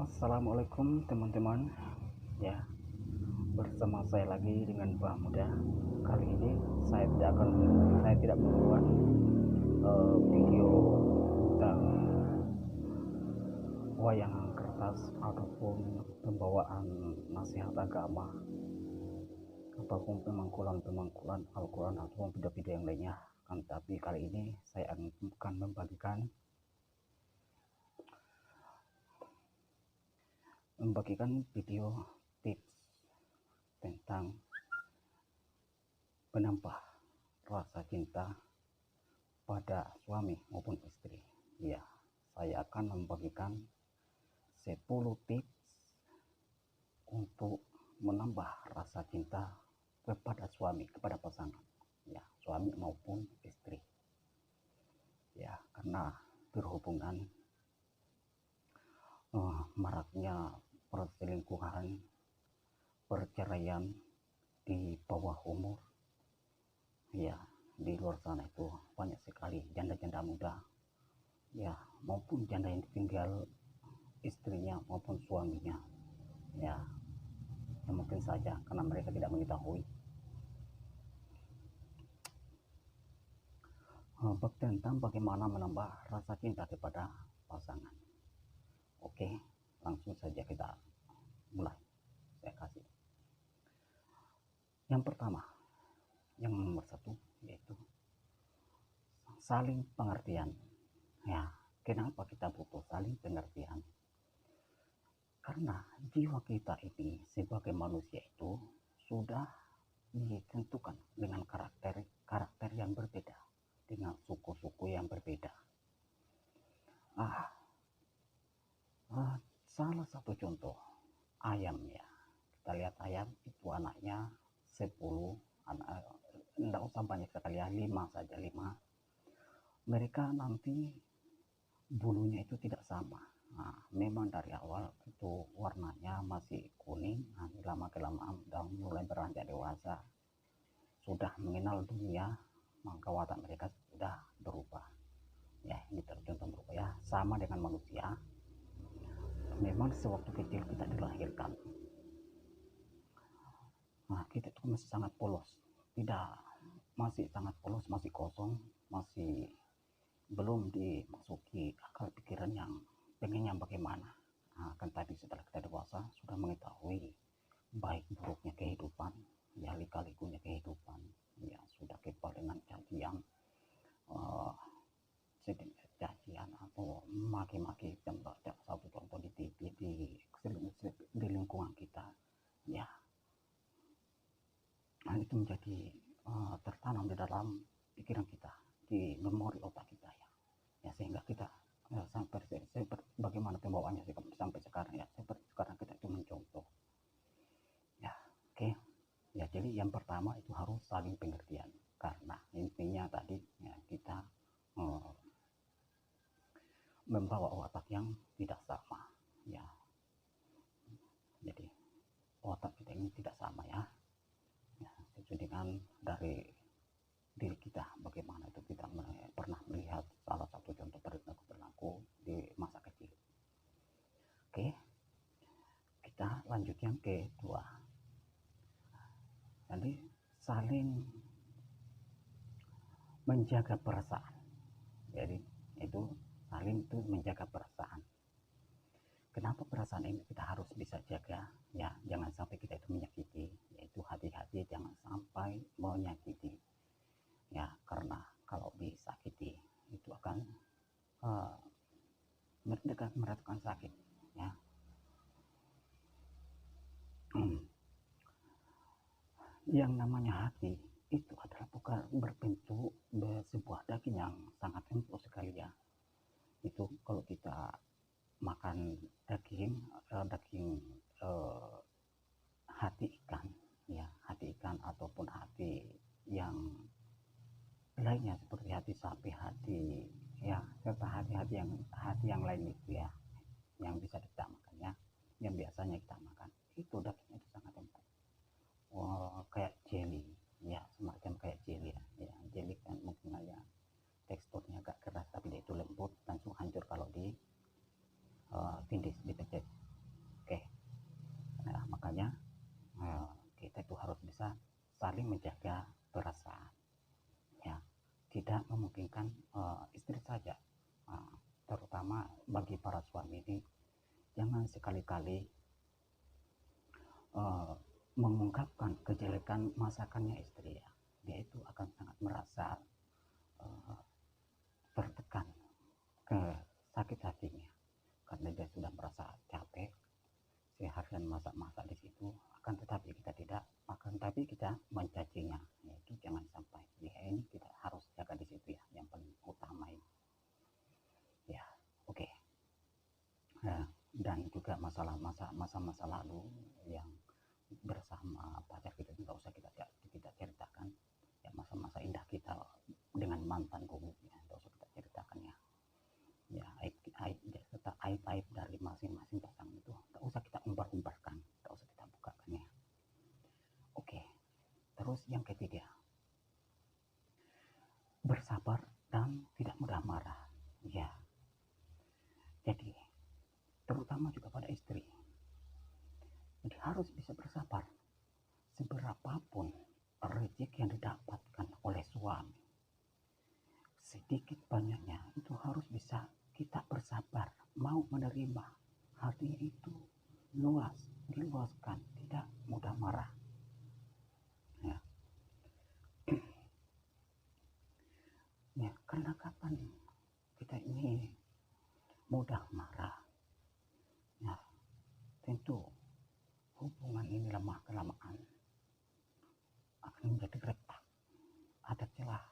Assalamualaikum teman-teman. Ya, bersama saya lagi dengan Mbah Muda. Kali ini saya tidak membuat video tentang wayang kertas ataupun pembawaan nasihat agama ataupun pemangkulan Al-Quran ataupun video-video yang lainnya. Tapi kali ini saya akan membagikan video tips tentang menambah rasa cinta pada suami maupun istri. Ya, saya akan membagikan 10 tips untuk menambah rasa cinta kepada suami, kepada pasangan, ya, suami maupun istri. Ya, karena berhubungan maraknya perselingkuhan, perceraian di bawah umur, ya, di luar sana itu banyak sekali janda-janda muda, ya, maupun janda yang ditinggal istrinya maupun suaminya, ya, mungkin saja karena mereka tidak mengetahui tentang bagaimana menambah rasa cinta kepada pasangan. Oke, langsung saja kita mulai. Saya kasih yang pertama, yang nomor 1, yaitu saling pengertian. Ya, kenapa kita butuh saling pengertian? Karena jiwa kita ini sebagai manusia itu sudah ditentukan dengan karakter yang berbeda, dengan suku-suku yang berbeda. Salah satu contoh, ayam, ya. Kita lihat ayam itu anaknya 10, tidak usah banyak sekali ya, 5 saja, 5. Mereka nanti bulunya itu tidak sama. Memang dari awal itu warnanya masih kuning, lama kelamaan dan mulai beranjak dewasa, sudah mengenal dunia, maka watak mereka sudah berubah. Ya, ini contoh berubah, ya. Sama dengan manusia, memang sewaktu kecil kita dilahirkan, kita itu masih sangat polos, masih sangat polos, masih kosong, masih belum dimasuki akal pikiran yang pengennya bagaimana. Kan tadi setelah kita dewasa sudah mengetahui baik buruknya kehidupan, ya, lika-likunya kehidupan, ya, sudah kebal dengan cacian, cacian atau maki-maki, satu contoh di TV, di lingkungan kita, ya. Itu menjadi tertanam di dalam pikiran kita, di memori otak kita, ya, sehingga kita sampai bagaimana pembawaannya sampai sekarang, ya, seperti sekarang kita itu mencontoh, ya. Oke, ya, jadi yang pertama itu harus saling pengertian, karena intinya tadi, ya, kita membawa watak yang tidak sama, ya. Jadi otak kita ini tidak sama, ya. Sesuai dengan dari diri kita, bagaimana itu kita pernah melihat salah satu contoh perilaku di masa kecil. Oke, kita lanjut yang kedua. Jadi saling menjaga perasaan. Jadi itu saling itu menjaga perasaan. Kenapa perasaan ini kita harus bisa jaga? Ya, jangan sampai kita itu menyakiti, yaitu hati-hati jangan sampai menyakiti. Ya, karena kalau disakiti itu akan merasakan sakit, ya. Yang namanya hati itu adalah bukan berbentuk sebuah daging yang sangat empuk sekali, ya. Itu kalau kita makan daging hati ikan, ya, hati ikan ataupun hati yang lainnya seperti hati sapi, hati, ya, serta hati yang lain itu, ya, yang bisa kita makan, ya, yang biasanya kita makan, itu dagingnya itu sangat empuk, kayak jelly, ya, semacam kayak jelly, ya, jelly kan mungkin ya teksturnya agak keras tapi dia itu lembut, langsung hancur kalau di tindis, dipecet, saling menjaga perasaan. Ya, tidak memungkinkan istri saja, terutama bagi para suami ini, jangan sekali-kali mengungkapkan kejelekan masakannya istri ya. Dia itu akan sangat merasa tertekan, ke sakit hatinya, karena dia sudah merasa capek seharian masak-masak di situ. Akan tetapi kita mencacinya, yaitu jangan sampai. Ya, ini kita harus jaga di situ ya, yang paling utama ini. Ya, oke. Nah, dan juga masa-masa lalu yang bersama pacar kita, tidak usah kita ceritakan ya, masa-masa indah kita dengan mantan dulu ya, tidak usah kita ceritakan ya. Ya, aib dari masing-masing pasangan itu tidak usah kita umbar-umbarkan, tidak usah kita bukakan ya. Oke, terus yang ketiga, bersabar dan tidak mudah marah ya. Jadi terutama juga pada istri, jadi harus bisa bersabar. Seberapapun rezeki yang didapatkan oleh suami, sedikit banyaknya itu harus bisa kita bersabar, mau menerima. Hatinya itu diluaskan, tidak mudah marah ya. Ya, karena kapan kita ini mudah marah ya, tentu hubungan ini lemah kelamaan akan menjadi retak, ada celah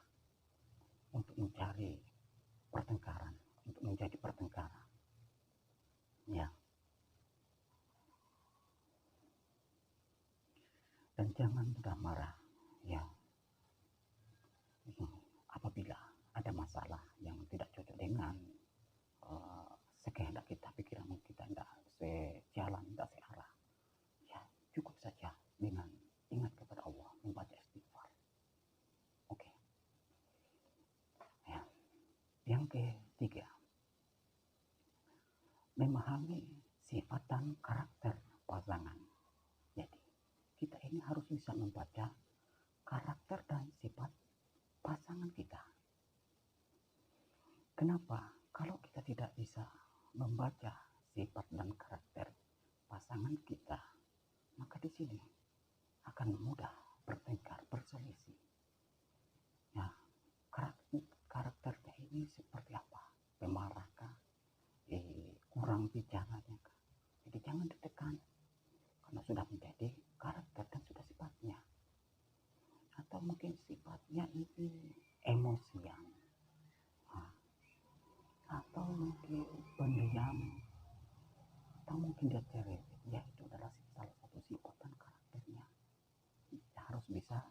untuk mencari pertengkaran, untuk menjadi pertengkaran ya. Dan jangan mudah marah ya. Apabila ada masalah yang tidak cocok dengan sekehendak kita, pikiran kita tidak sejalan, tidak searah ya, cukup saja dengan ingat kepada Allah, membaca istighfar. Oke ya. Yang ketiga, memahami sifat dan karakter pasangan. Jadi kita ini harus bisa membaca karakter dan sifat pasangan kita. Kenapa? Kalau kita tidak bisa membaca sifat dan karakter pasangan kita, maka di sini akan mudah bertengkar, berselisih. Nah, karakternya ini seperti apa? Pemaratkah? Kurang bicaranya kah? Jadi jangan ditekan, karena sudah menjadi karakter dan sudah sifatnya. Atau mungkin sifatnya ini emosian, atau mungkin pendiam, atau mungkin dia cerewet. Ya, itu adalah salah satu sifat dan karakternya. Kita harus bisa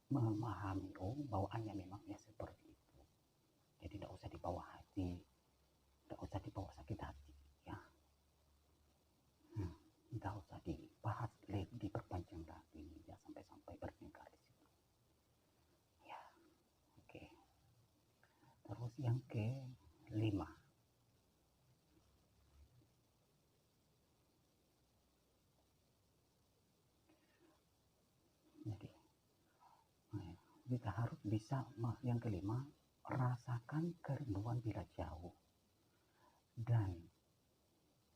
memahami, bawaannya memangnya seperti itu. Jadi tidak usah dibawa hati, tidak usah dibawa sakit hati ya. Tidak usah dibahas, diperpanjang lagi ya, sampai bertengkar di situ ya. Oke. Terus yang kelima, jadi kita harus bisa, yang kelima, rasakan kerinduan bila jauh dan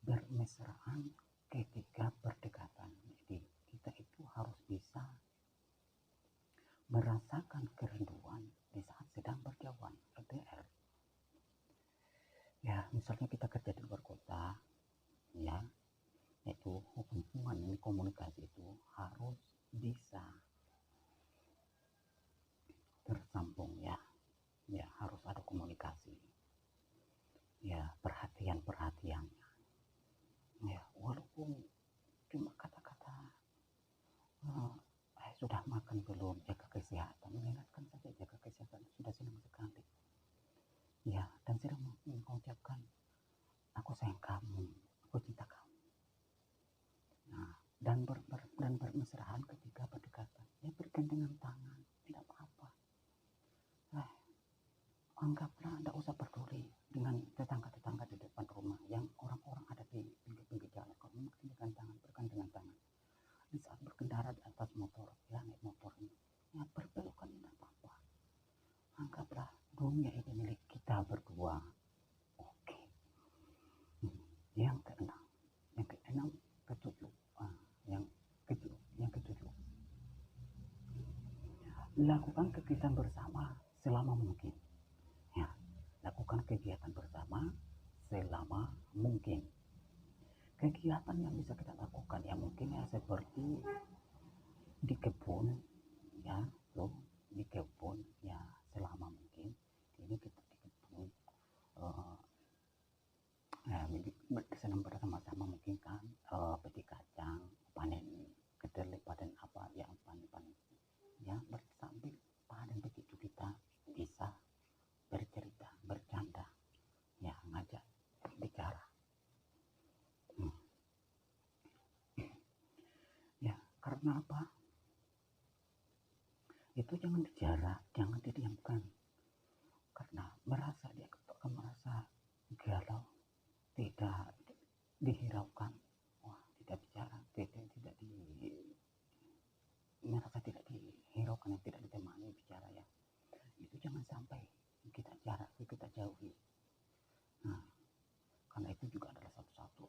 bermesraan ketika berdekatan. Jadi kita itu harus bisa merasakan kerinduan di saat sedang berjauhan, LDR. Ya, misalnya kita kerja di luar kota, ya, yaitu hubungan ini, komunikasi itu harus bisa tersambung ya. Ya, harus ada komunikasi. Ya, perhatian. Ya, walaupun cuma kata-kata, sudah makan belum, jaga kesehatan, mengingatkan saja jaga kesehatan, sudah senang sekali ya. Dan sudah mengucapkan aku sayang kamu, aku cinta kamu. Nah, dan bermesraan ketika berdekatan ya, bergandengan tangan, tidak apa-apa. Anggaplah tidak usah peduli dengan tetangga-tetangga di depan rumah yang orang-orang ada di pinggir-pinggir jalan. Kalau memang bergandengan tangan di saat berkendara di atas motor ya, naik motor ini, sesungguhnya itu milik kita berdua. Oke. Yang keenam, ketujuh, yang ketujuh, lakukan kegiatan bersama selama mungkin. Ya, lakukan kegiatan bersama selama mungkin. Kegiatan yang bisa kita lakukan ya mungkin ya seperti di kebun, ya, tuh di kebun ya selama mungkin. Ini kita di kebun, senang bersama-sama mungkin kan, petik kacang, panen kedelai, panen apa ya, panen ya, sambil panen begitu kita bisa bercerita, bercanda, ya, ngajak bicara. Ya, karena apa? Itu jangan dijarak, jangan didiamkan. Karena dia akan merasa galau, tidak dihiraukan, wah, tidak bicara, merasa tidak dihiraukan, yang tidak ditemani bicara ya. Itu jangan sampai kita jarak, kita jauhi. Nah, karena itu juga adalah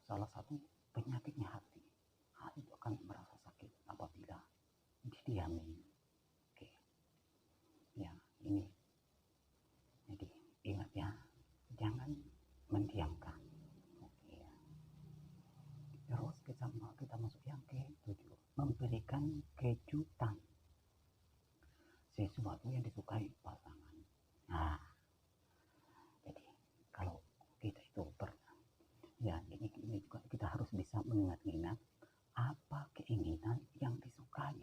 salah satu penyakitnya hati. Hati itu akan merasa sakit apabila didiami. Oke, ya ini. Jadi ingat ya, jangan mendiamkan. Oke ya. Terus kita masuk yang ke-7, memberikan kejutan, sesuatu yang disukai pasangan. Nah, jadi kalau kita itu ya ini juga kita harus bisa mengingat-ingat apa keinginan yang disukai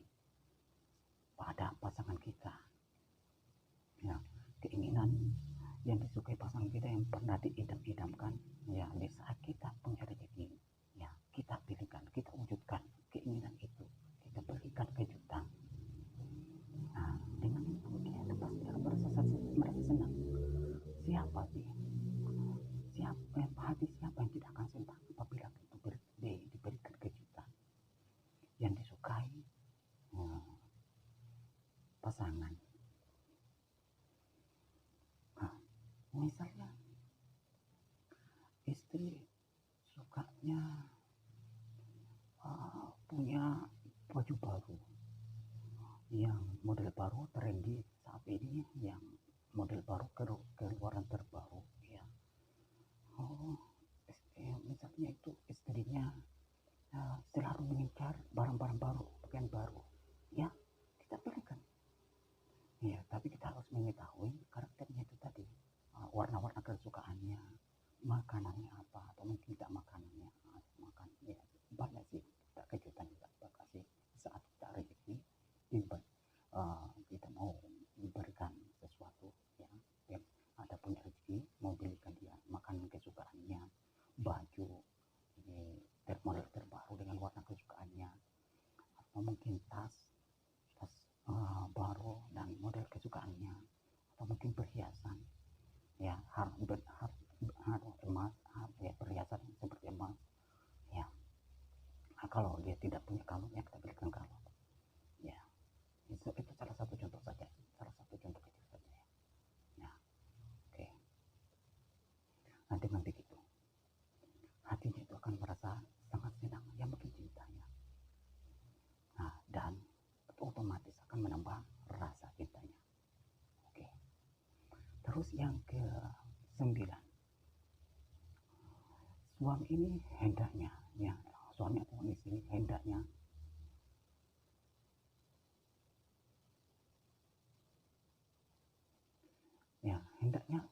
pada pasangan kita. Ya, keinginan yang disukai pasangan kita yang pernah diidam-idamkan ya, di saat kita punya rezeki ya, kita pilihkan, kita wujudkan keinginan itu, kita berikan kejutan. Nah, dengan itu dia pasti akan merasa senang. Siapa sih hati siapa yang tidak akan senang apabila itu diberikan kejutan yang disukai pasangan. Nah, misalnya istri sukanya punya baju baru yang model baru, trendy saat ini, yang model baru, keluaran terbaru ya. Misalnya itu istrinya selalu mengincar barang-barang baru, pakaian baru ya, kita pilihkan ya, tapi kita harus mengetahui karakternya itu tadi, warna-warna kesukaannya, makanannya apa, atau mungkin tidak makanannya makan ya, banyak sih kita kejutan kita kasih saat kita rezeki, kita mau memberikan sesuatu ya, yang ada punya rezeki, mau belikan dia makanan kesukaannya, baju model terbaru dengan warna kesukaannya, atau mungkin tas baru dan model kesukaannya, atau mungkin perhiasan ya, emas ya, perhiasan seperti emas ya. Nah, kalau dia tidak punya kalung ya, kita berikan kalung ya. Itu salah satu contoh saja, salah satu contoh kecil saja ya. Nah, oke. Nah, dengan begitu hatinya itu akan merasa sangat senang, yang makin cintanya. Nah, dan otomatis akan menambah rasa cintanya. Oke. Terus yang ke-9, suami ini hendaknya ya, suami atau istri hendaknya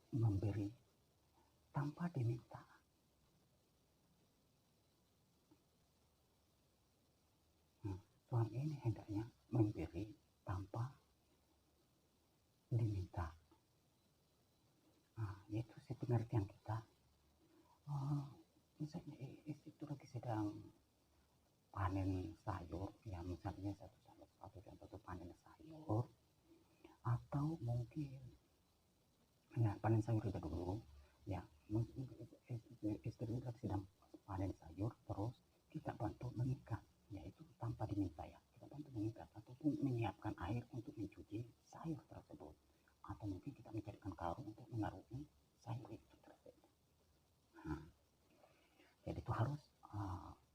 memberi tanpa diminta. Suami ini hendaknya memberi tanpa diminta. Nah, itu sih pengertian kita. Misalnya istri itu lagi sedang panen sayur ya, misalnya satu contoh itu panen sayur, atau mungkin ya panen sayur itu dulu ya, mungkin istri lagi sedang panen sayur, terus kita bantu mengikat ya, itu tanpa diminta ya, kita bantu mengikat ataupun menyiapkan air untuk mencuci sayur tersebut, atau mungkin kita mencarikan karung untuk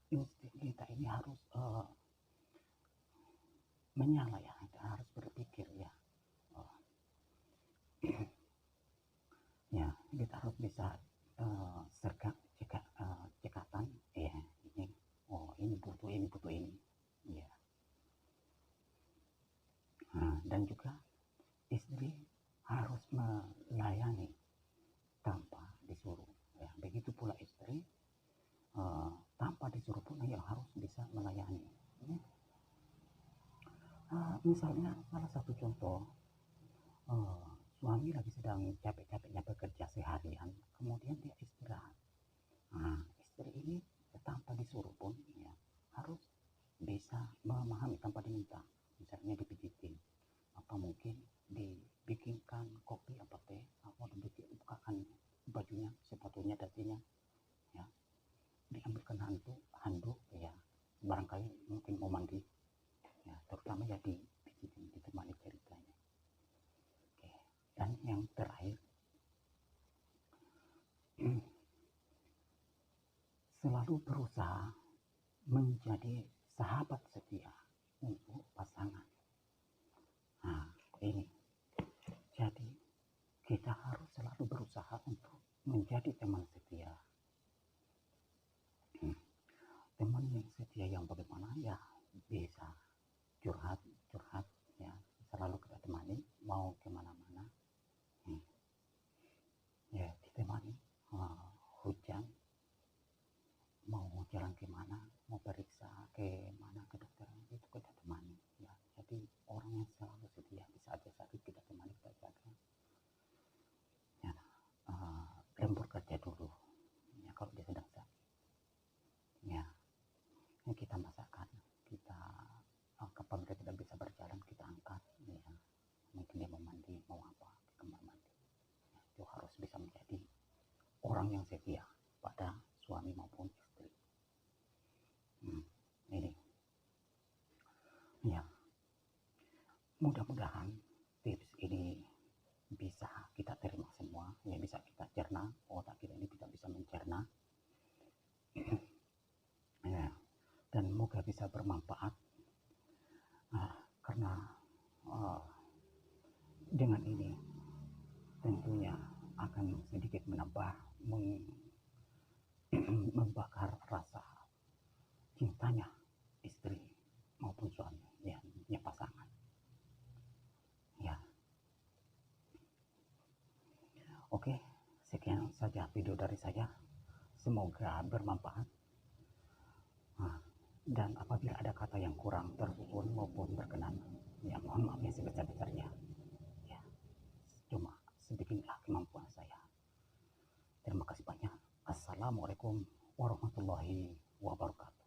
insting kita ini harus menyala ya, kita harus berpikir ya. Oh, ya kita harus bisa sergap cekatan ya, ini oh ini butuh ini ya. Dan juga istri harus melayani tanpa disuruh ya, begitu pula istri tanpa disuruh pun ya harus bisa melayani ya. Misalnya salah satu contoh, suami lagi sedang capek-capeknya bekerja seharian, kemudian dia istirahat. Istri ini tanpa disuruh pun ya harus bisa memahami tanpa diminta, misalnya dipijitin, apa mungkin dibikinkan kopi apa teh, atau dibukakan bajunya, sepatunya, dacinya ya, diambilkan handuk ya, barangkali mungkin mau mandi ya, terutama ya dipijitin, ditemani ceritanya. Oke. Dan yang terakhir, selalu berusaha menjadi sahabat setia untuk pasangan. Ini jadi kita harus selalu berusaha untuk menjadi teman setia. Teman yang setia yang bagaimana ya, bisa curhat ya, selalu kita temani, mau kemana-mana ya ditemani, hujan mau jalan kemana, mau periksa ke mana, ke dokter, itu kita temani ya. Jadi orang yang selalu setia, bisa aja sakit kita temani, kita jaga ya. Lembur kerja dulu ya, kalau dia sedang sakit ya, kita masakan, kita kapan dia tidak bisa berjalan kita angkat ya, mungkin dia mau mandi, mau apa, ke kamar mandi ya, itu harus bisa menjadi orang yang setia pada suami maupun istri. Ini ya, mudah-mudahan tips ini bisa kita terima semua ya, bisa kita cerna, otak kita ini kita bisa mencerna ya, dan semoga bisa bermanfaat karena dengan ini tentunya akan sedikit menambah membakar rasa cintanya istri maupun suami ya, punya pasangan ya. Oke, sekian saja video dari saya, semoga bermanfaat. Dan apabila ada kata yang kurang tersusun maupun berkenan ya, mohon maaf yang sebesar-besarnya ya, cuma sedikitlah kemampuan saya. Terima kasih banyak. Assalamualaikum warahmatullahi wabarakatuh.